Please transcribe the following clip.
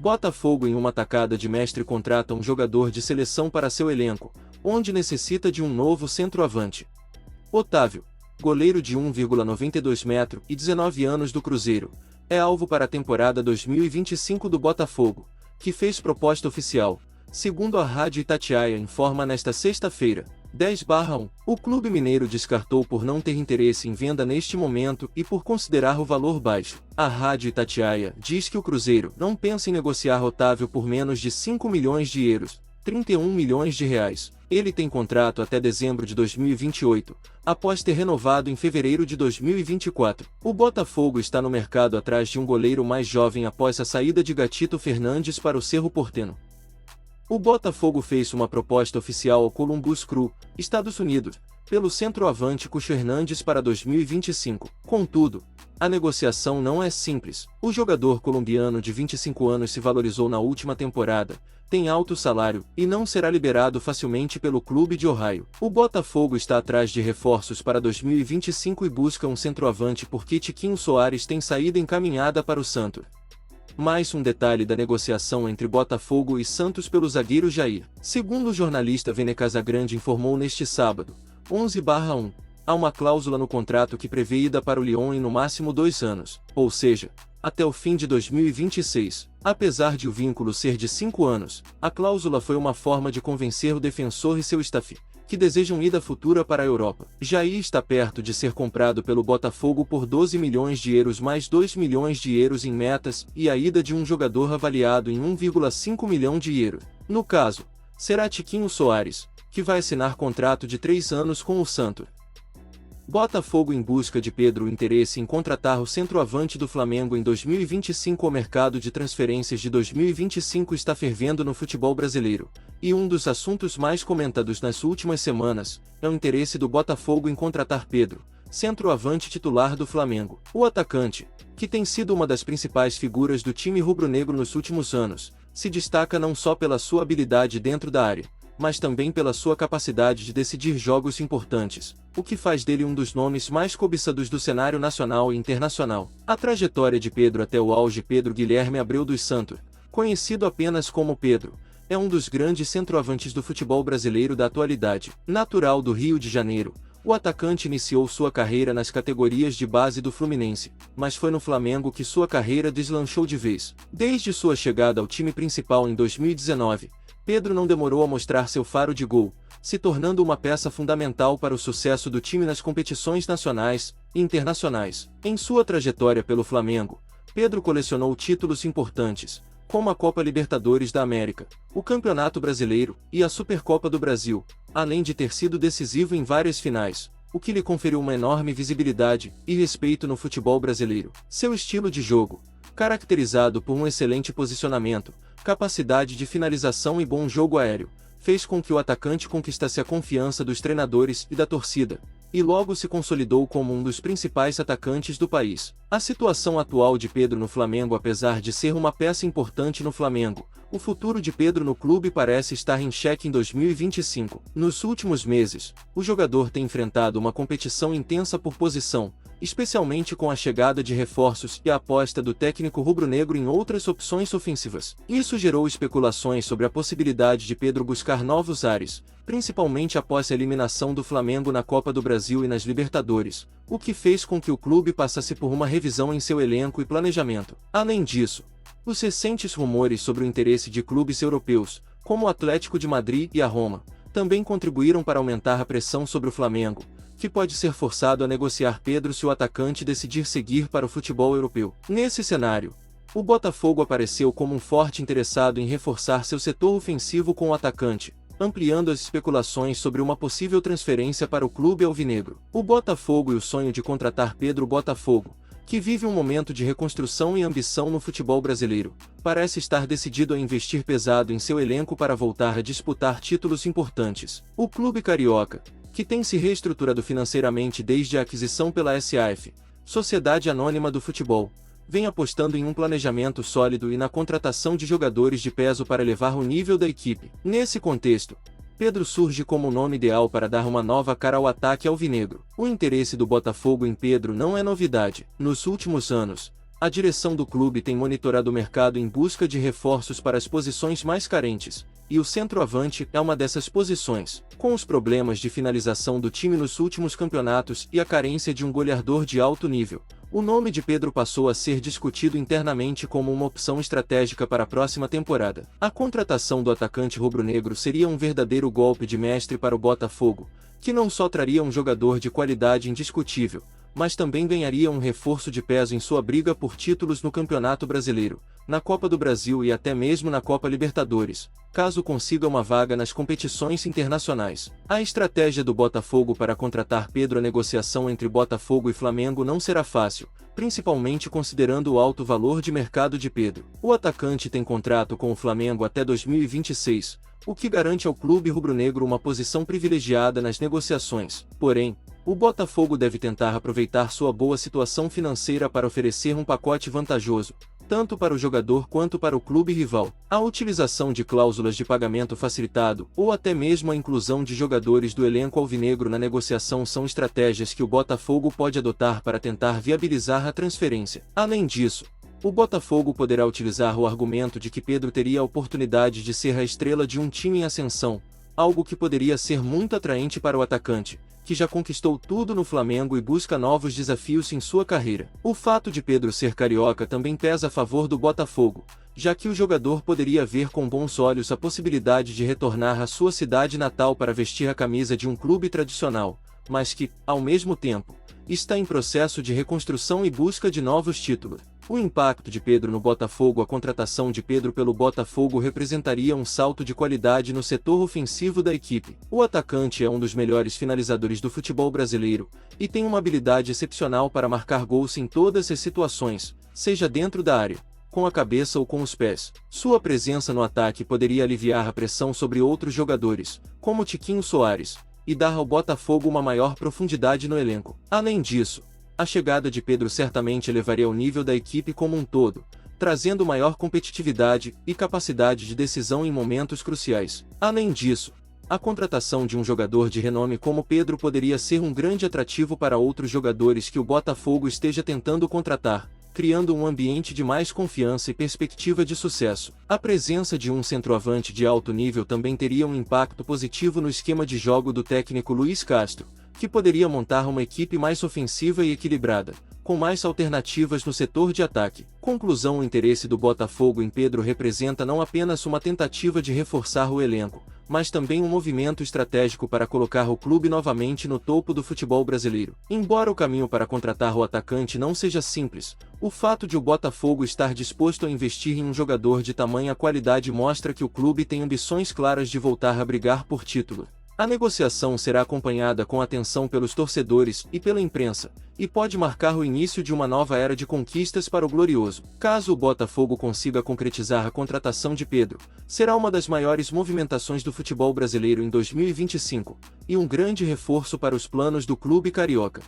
Botafogo em uma tacada de mestre contrata um jogador de seleção para seu elenco, onde necessita de um novo centroavante. Otávio, goleiro de 1,92 metros e 19 anos do Cruzeiro, é alvo para a temporada 2025 do Botafogo, que fez proposta oficial, segundo a Rádio Itatiaia informa nesta sexta-feira, 10/1. O clube mineiro descartou por não ter interesse em venda neste momento e por considerar o valor baixo. A Rádio Itatiaia diz que o Cruzeiro não pensa em negociar Otávio por menos de 5 milhões de euros, 31 milhões de reais. Ele tem contrato até dezembro de 2028, após ter renovado em fevereiro de 2024. O Botafogo está no mercado atrás de um goleiro mais jovem após a saída de Gatito Fernandes para o Cerro Porteño. O Botafogo fez uma proposta oficial ao Columbus Crew, Estados Unidos, pelo centroavante Cucho Hernandes para 2025. Contudo, a negociação não é simples. O jogador colombiano de 25 anos se valorizou na última temporada, tem alto salário e não será liberado facilmente pelo clube de Ohio. O Botafogo está atrás de reforços para 2025 e busca um centroavante porque Tiquinho Soares tem saída encaminhada para o Santos. Mais um detalhe da negociação entre Botafogo e Santos pelo zagueiro Jair. Segundo o jornalista Vene Casagrande informou neste sábado, 11/1, há uma cláusula no contrato que prevê ida para o Lyon em no máximo 2 anos, ou seja, até o fim de 2026. Apesar de o vínculo ser de 5 anos, a cláusula foi uma forma de convencer o defensor e seu staff, que desejam ida futura para a Europa. Jair está perto de ser comprado pelo Botafogo por 12 milhões de euros mais 2 milhões de euros em metas e a ida de um jogador avaliado em 1,5 milhão de euros. No caso, será Tiquinho Soares, que vai assinar contrato de 3 anos com o Santos. Botafogo em busca de Pedro. O interesse em contratar o centroavante do Flamengo em 2025. O mercado de transferências de 2025 está fervendo no futebol brasileiro, e um dos assuntos mais comentados nas últimas semanas é o interesse do Botafogo em contratar Pedro, centroavante titular do Flamengo. O atacante, que tem sido uma das principais figuras do time rubro-negro nos últimos anos, se destaca não só pela sua habilidade dentro da área, mas também pela sua capacidade de decidir jogos importantes, o que faz dele um dos nomes mais cobiçados do cenário nacional e internacional. A trajetória de Pedro até o auge. Pedro Guilherme Abreu dos Santos, conhecido apenas como Pedro, é um dos grandes centroavantes do futebol brasileiro da atualidade. Natural do Rio de Janeiro, o atacante iniciou sua carreira nas categorias de base do Fluminense, mas foi no Flamengo que sua carreira deslanchou de vez. Desde sua chegada ao time principal em 2019, Pedro não demorou a mostrar seu faro de gol, se tornando uma peça fundamental para o sucesso do time nas competições nacionais e internacionais. Em sua trajetória pelo Flamengo, Pedro colecionou títulos importantes, como a Copa Libertadores da América, o Campeonato Brasileiro e a Supercopa do Brasil, além de ter sido decisivo em várias finais, o que lhe conferiu uma enorme visibilidade e respeito no futebol brasileiro. Seu estilo de jogo, caracterizado por um excelente posicionamento, capacidade de finalização e bom jogo aéreo, fez com que o atacante conquistasse a confiança dos treinadores e da torcida, e logo se consolidou como um dos principais atacantes do país. A situação atual de Pedro no Flamengo. Apesar de ser uma peça importante no Flamengo, o futuro de Pedro no clube parece estar em xeque em 2025. Nos últimos meses, o jogador tem enfrentado uma competição intensa por posição, especialmente com a chegada de reforços e a aposta do técnico rubro-negro em outras opções ofensivas. Isso gerou especulações sobre a possibilidade de Pedro buscar novos ares, principalmente após a eliminação do Flamengo na Copa do Brasil e nas Libertadores, o que fez com que o clube passasse por uma revisão em seu elenco e planejamento. Além disso, os recentes rumores sobre o interesse de clubes europeus, como o Atlético de Madrid e a Roma, também contribuíram para aumentar a pressão sobre o Flamengo, que pode ser forçado a negociar Pedro se o atacante decidir seguir para o futebol europeu. Nesse cenário, o Botafogo apareceu como um forte interessado em reforçar seu setor ofensivo com o atacante, ampliando as especulações sobre uma possível transferência para o clube alvinegro. O Botafogo e o sonho de contratar Pedro. Botafogo, que vive um momento de reconstrução e ambição no futebol brasileiro, parece estar decidido a investir pesado em seu elenco para voltar a disputar títulos importantes. O clube carioca, que tem se reestruturado financeiramente desde a aquisição pela SAF, Sociedade Anônima do Futebol, vem apostando em um planejamento sólido e na contratação de jogadores de peso para elevar o nível da equipe. Nesse contexto, Pedro surge como o nome ideal para dar uma nova cara ao ataque alvinegro. O interesse do Botafogo em Pedro não é novidade. Nos últimos anos, a direção do clube tem monitorado o mercado em busca de reforços para as posições mais carentes, e o centroavante é uma dessas posições. Com os problemas de finalização do time nos últimos campeonatos e a carência de um goleador de alto nível, o nome de Pedro passou a ser discutido internamente como uma opção estratégica para a próxima temporada. A contratação do atacante rubro-negro seria um verdadeiro golpe de mestre para o Botafogo, que não só traria um jogador de qualidade indiscutível, mas também ganharia um reforço de peso em sua briga por títulos no Campeonato Brasileiro, na Copa do Brasil e até mesmo na Copa Libertadores, caso consiga uma vaga nas competições internacionais. A estratégia do Botafogo para contratar Pedro. A negociação entre Botafogo e Flamengo não será fácil, principalmente considerando o alto valor de mercado de Pedro. O atacante tem contrato com o Flamengo até 2026, o que garante ao clube rubro-negro uma posição privilegiada nas negociações. Porém, o Botafogo deve tentar aproveitar sua boa situação financeira para oferecer um pacote vantajoso, tanto para o jogador quanto para o clube rival. A utilização de cláusulas de pagamento facilitado ou até mesmo a inclusão de jogadores do elenco alvinegro na negociação são estratégias que o Botafogo pode adotar para tentar viabilizar a transferência. Além disso, o Botafogo poderá utilizar o argumento de que Pedro teria a oportunidade de ser a estrela de um time em ascensão, algo que poderia ser muito atraente para o atacante, que já conquistou tudo no Flamengo e busca novos desafios em sua carreira. O fato de Pedro ser carioca também pesa a favor do Botafogo, já que o jogador poderia ver com bons olhos a possibilidade de retornar à sua cidade natal para vestir a camisa de um clube tradicional, mas que, ao mesmo tempo, está em processo de reconstrução e busca de novos títulos. O impacto de Pedro no Botafogo. A contratação de Pedro pelo Botafogo representaria um salto de qualidade no setor ofensivo da equipe. O atacante é um dos melhores finalizadores do futebol brasileiro, e tem uma habilidade excepcional para marcar gols em todas as situações, seja dentro da área, com a cabeça ou com os pés. Sua presença no ataque poderia aliviar a pressão sobre outros jogadores, como Tiquinho Soares, e dar ao Botafogo uma maior profundidade no elenco. Além disso, a chegada de Pedro certamente elevaria o nível da equipe como um todo, trazendo maior competitividade e capacidade de decisão em momentos cruciais. Além disso, a contratação de um jogador de renome como Pedro poderia ser um grande atrativo para outros jogadores que o Botafogo esteja tentando contratar, criando um ambiente de mais confiança e perspectiva de sucesso. A presença de um centroavante de alto nível também teria um impacto positivo no esquema de jogo do técnico Luiz Castro, que poderia montar uma equipe mais ofensiva e equilibrada, com mais alternativas no setor de ataque. Conclusão: o interesse do Botafogo em Pedro representa não apenas uma tentativa de reforçar o elenco, mas também um movimento estratégico para colocar o clube novamente no topo do futebol brasileiro. Embora o caminho para contratar o atacante não seja simples, o fato de o Botafogo estar disposto a investir em um jogador de tamanha qualidade mostra que o clube tem ambições claras de voltar a brigar por título. A negociação será acompanhada com atenção pelos torcedores e pela imprensa, e pode marcar o início de uma nova era de conquistas para o Glorioso. Caso o Botafogo consiga concretizar a contratação de Pedro, será uma das maiores movimentações do futebol brasileiro em 2025, e um grande reforço para os planos do clube carioca.